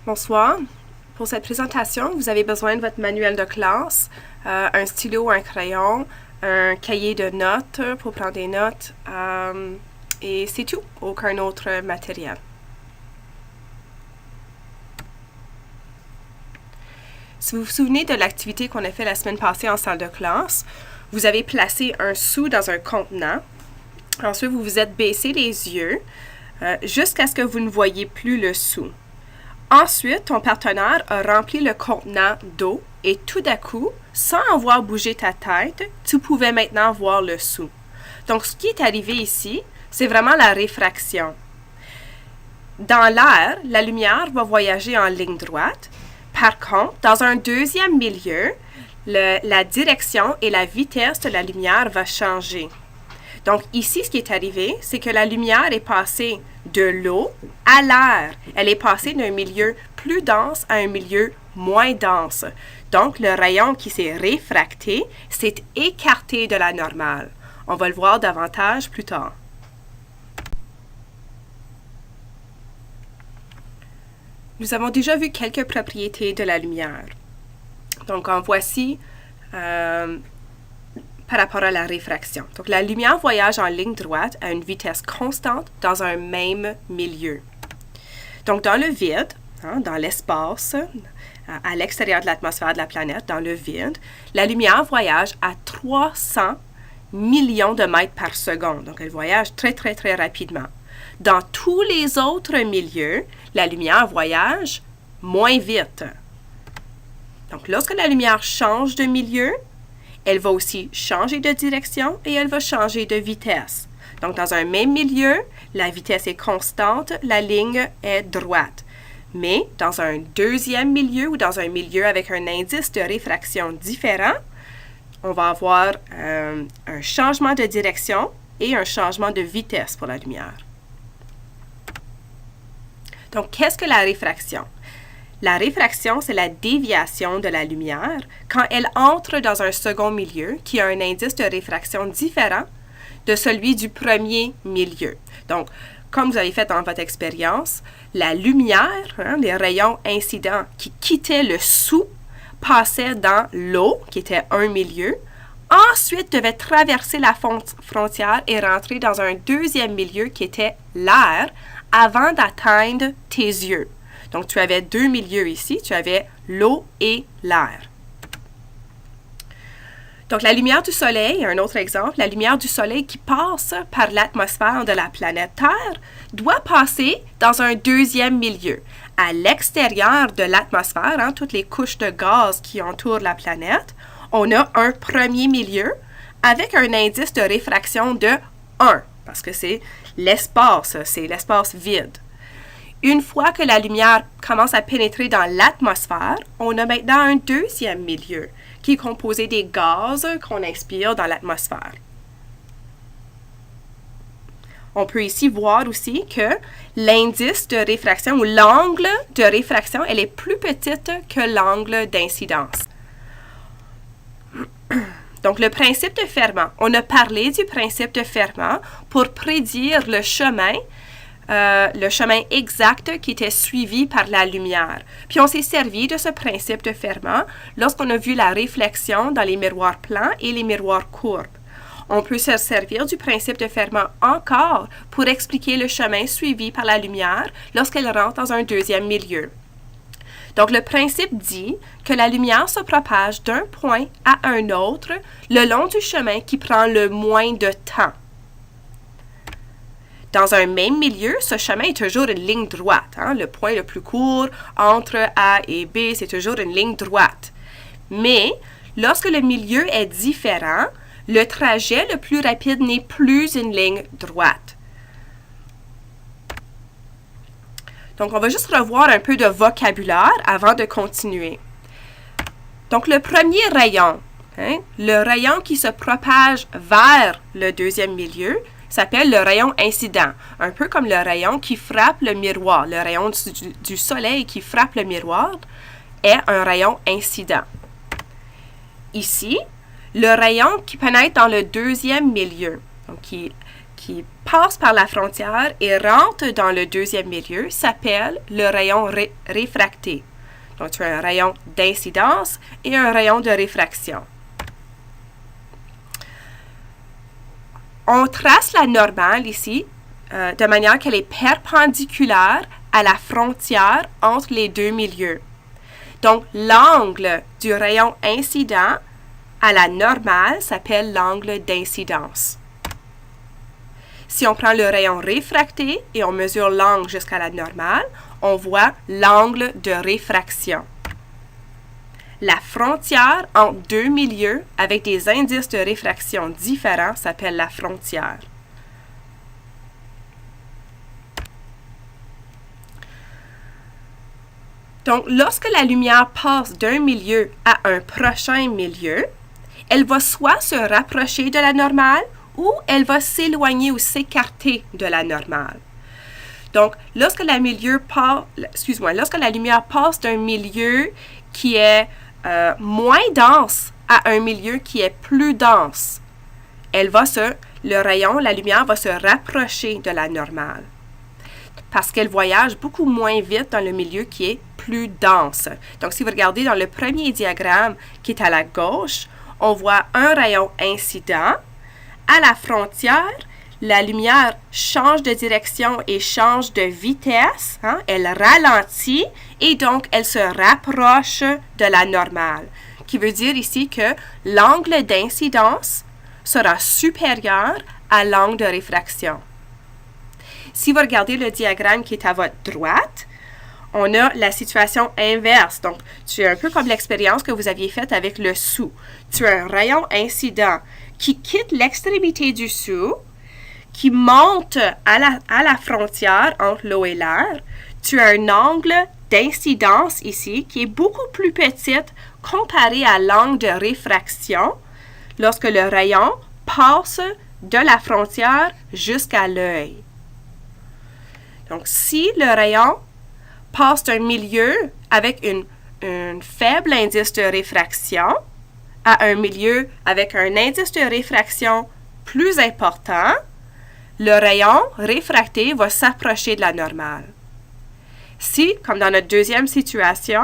Bonsoir. Pour cette présentation, vous avez besoin de votre manuel de classe, un stylo, un crayon, un cahier de notes pour prendre des notes, et c'est tout, aucun autre matériel. Si vous vous souvenez de l'activité qu'on a fait la semaine passée en salle de classe, vous avez placé un sou dans un contenant. Ensuite, vous vous êtes baissé les yeux jusqu'à ce que vous ne voyiez plus le sou. Ensuite, ton partenaire a rempli le contenant d'eau et tout d'un coup, sans avoir bougé ta tête, tu pouvais maintenant voir le sou. Donc, ce qui est arrivé ici, c'est vraiment la réfraction. Dans l'air, la lumière va voyager en ligne droite. Par contre, dans un deuxième milieu, la direction et la vitesse de la lumière va changer. Donc ici, ce qui est arrivé, c'est que la lumière est passée de l'eau à l'air. Elle est passée d'un milieu plus dense à un milieu moins dense. Donc le rayon qui s'est réfracté s'est écarté de la normale. On va le voir davantage plus tard. Nous avons déjà vu quelques propriétés de la lumière. Donc en voici par rapport à la réfraction. Donc, la lumière voyage en ligne droite à une vitesse constante dans un même milieu. Donc, dans le vide, dans l'espace, à l'extérieur de l'atmosphère de la planète, dans le vide, la lumière voyage à 300 millions de mètres par seconde. Donc, elle voyage très, très, très rapidement. Dans tous les autres milieux, la lumière voyage moins vite. Donc, lorsque la lumière change de milieu, elle va aussi changer de direction et elle va changer de vitesse. Donc, dans un même milieu, la vitesse est constante, la ligne est droite. Mais dans un deuxième milieu ou dans un milieu avec un indice de réfraction différent, on va avoir un changement de direction et un changement de vitesse pour la lumière. Donc, qu'est-ce que la réfraction? La réfraction, c'est la déviation de la lumière quand elle entre dans un second milieu qui a un indice de réfraction différent de celui du premier milieu. Donc, comme vous avez fait dans votre expérience, la lumière, les rayons incidents qui quittaient le sou, passaient dans l'eau, qui était un milieu, ensuite devaient traverser la frontière et rentrer dans un deuxième milieu qui était l'air avant d'atteindre tes yeux. Donc, tu avais deux milieux ici. Tu avais l'eau et l'air. Donc, la lumière du Soleil, un autre exemple, la lumière du Soleil qui passe par l'atmosphère de la planète Terre doit passer dans un deuxième milieu. À l'extérieur de l'atmosphère, toutes les couches de gaz qui entourent la planète, on a un premier milieu avec un indice de réfraction de 1, parce que c'est l'espace vide. Une fois que la lumière commence à pénétrer dans l'atmosphère, on a maintenant un deuxième milieu qui est composé des gaz qu'on inspire dans l'atmosphère. On peut ici voir aussi que l'indice de réfraction ou l'angle de réfraction, elle est plus petite que l'angle d'incidence. Donc, le principe de Fermat. On a parlé du principe de Fermat pour prédire le chemin exact qui était suivi par la lumière. Puis on s'est servi de ce principe de Fermat lorsqu'on a vu la réflexion dans les miroirs plans et les miroirs courbes. On peut se servir du principe de Fermat encore pour expliquer le chemin suivi par la lumière lorsqu'elle rentre dans un deuxième milieu. Donc, le principe dit que la lumière se propage d'un point à un autre le long du chemin qui prend le moins de temps. Dans un même milieu, ce chemin est toujours une ligne droite. Le point le plus court entre A et B, c'est toujours une ligne droite. Mais lorsque le milieu est différent, le trajet le plus rapide n'est plus une ligne droite. Donc, on va juste revoir un peu de vocabulaire avant de continuer. Donc, le premier rayon, le rayon qui se propage vers le deuxième milieu, s'appelle le rayon incident, un peu comme le rayon qui frappe le miroir. Le rayon du soleil qui frappe le miroir est un rayon incident. Ici, le rayon qui pénètre dans le deuxième milieu, donc qui qui passe par la frontière et rentre dans le deuxième milieu s'appelle le rayon réfracté. Donc, tu as un rayon d'incidence et un rayon de réfraction. On trace la normale ici de manière qu'elle est perpendiculaire à la frontière entre les deux milieux. Donc, l'angle du rayon incident à la normale s'appelle l'angle d'incidence. Si on prend le rayon réfracté et on mesure l'angle jusqu'à la normale, on voit l'angle de réfraction. La frontière entre deux milieux avec des indices de réfraction différents s'appelle la frontière. Donc, lorsque la lumière passe d'un milieu à un prochain milieu, elle va soit se rapprocher de la normale ou elle va s'éloigner ou s'écarter de la normale. Donc, lorsque la lumière passe d'un milieu qui est moins dense à un milieu qui est plus dense, la lumière va se rapprocher de la normale parce qu'elle voyage beaucoup moins vite dans le milieu qui est plus dense. Donc, si vous regardez dans le premier diagramme qui est à la gauche, on voit un rayon incident. À la frontière, la lumière change de direction et change de vitesse. Elle ralentit et donc elle se rapproche de la normale. Qui veut dire ici que l'angle d'incidence sera supérieur à l'angle de réfraction. Si vous regardez le diagramme qui est à votre droite, on a la situation inverse. Donc, tu as un peu comme l'expérience que vous aviez faite avec le sou. Tu as un rayon incident qui quitte l'extrémité du sou, qui monte à la frontière entre l'eau et l'air. Tu as un angle d'incidence ici qui est beaucoup plus petite comparé à l'angle de réfraction lorsque le rayon passe de la frontière jusqu'à l'œil. Donc, si le rayon passe d'un milieu avec un faible indice de réfraction à un milieu avec un indice de réfraction plus important, le rayon réfracté va s'approcher de la normale. Si, comme dans notre deuxième situation,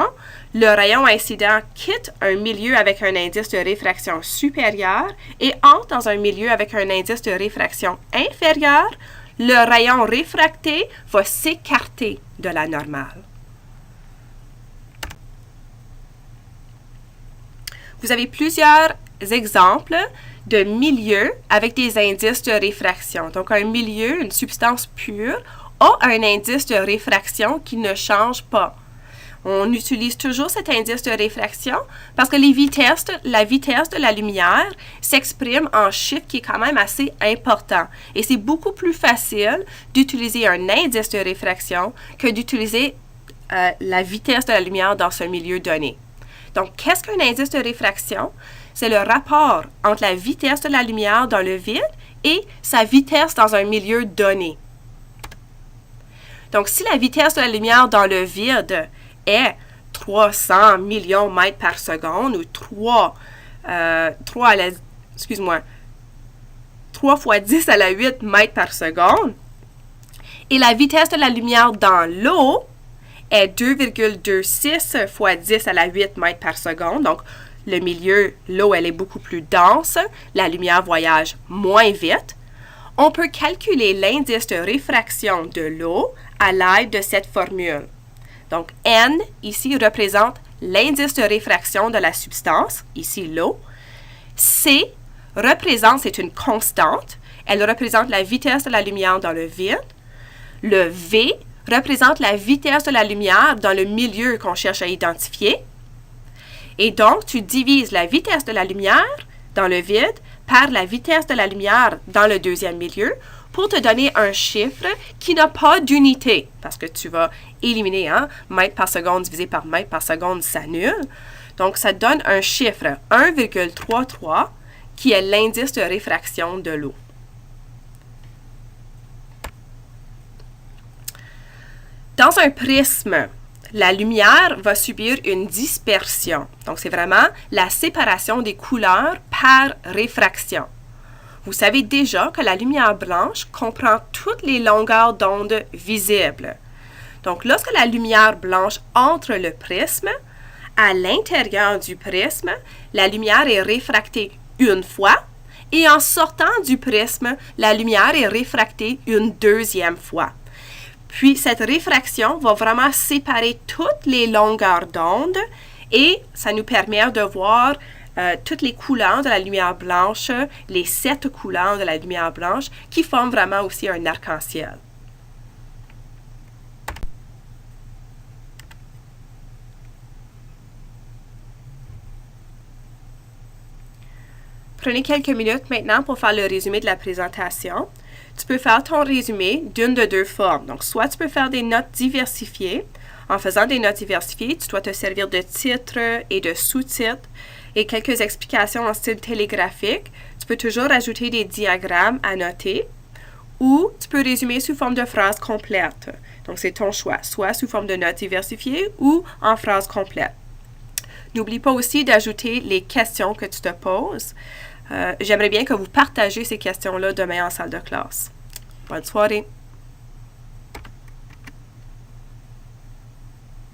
le rayon incident quitte un milieu avec un indice de réfraction supérieur et entre dans un milieu avec un indice de réfraction inférieur, le rayon réfracté va s'écarter de la normale. Vous avez plusieurs exemples de milieux avec des indices de réfraction. Donc, un milieu, une substance pure, a un indice de réfraction qui ne change pas. On utilise toujours cet indice de réfraction parce que la vitesse de la lumière s'exprime en chiffre qui est quand même assez important. Et c'est beaucoup plus facile d'utiliser un indice de réfraction que d'utiliser la vitesse de la lumière dans ce milieu donné. Donc, qu'est-ce qu'un indice de réfraction? C'est le rapport entre la vitesse de la lumière dans le vide et sa vitesse dans un milieu donné. Donc, si la vitesse de la lumière dans le vide est 300 millions de mètres par seconde ou 3 fois 10 à la 8 mètres par seconde, et la vitesse de la lumière dans l'eau est 2,26 fois 10 à la 8 mètres par seconde. Donc, le milieu, l'eau, elle est beaucoup plus dense. La lumière voyage moins vite. On peut calculer l'indice de réfraction de l'eau à l'aide de cette formule. Donc, N, ici, représente l'indice de réfraction de la substance, ici l'eau. C c'est une constante. Elle représente la vitesse de la lumière dans le vide. Le V représente la vitesse de la lumière dans le milieu qu'on cherche à identifier. Et donc, tu divises la vitesse de la lumière dans le vide par la vitesse de la lumière dans le deuxième milieu pour te donner un chiffre qui n'a pas d'unité, parce que tu vas éliminer mètre par seconde divisé par mètre par seconde s'annule. Donc, ça te donne un chiffre 1,33 qui est l'indice de réfraction de l'eau. Dans un prisme, la lumière va subir une dispersion. Donc, c'est vraiment la séparation des couleurs par réfraction. Vous savez déjà que la lumière blanche comprend toutes les longueurs d'onde visibles. Donc, lorsque la lumière blanche entre le prisme, à l'intérieur du prisme, la lumière est réfractée une fois et en sortant du prisme, la lumière est réfractée une deuxième fois. Puis, cette réfraction va vraiment séparer toutes les longueurs d'onde et ça nous permet de voir toutes les couleurs de la lumière blanche, les 7 couleurs de la lumière blanche qui forment vraiment aussi un arc-en-ciel. Prenez quelques minutes maintenant pour faire le résumé de la présentation. Tu peux faire ton résumé d'une de deux formes. Donc, soit tu peux faire des notes diversifiées. En faisant des notes diversifiées, tu dois te servir de titres et de sous-titres et quelques explications en style télégraphique. Tu peux toujours ajouter des diagrammes à noter ou tu peux résumer sous forme de phrase complète. Donc, c'est ton choix, soit sous forme de notes diversifiées ou en phrase complète. N'oublie pas aussi d'ajouter les questions que tu te poses. J'aimerais bien que vous partagez ces questions-là demain en salle de classe. Bonne soirée!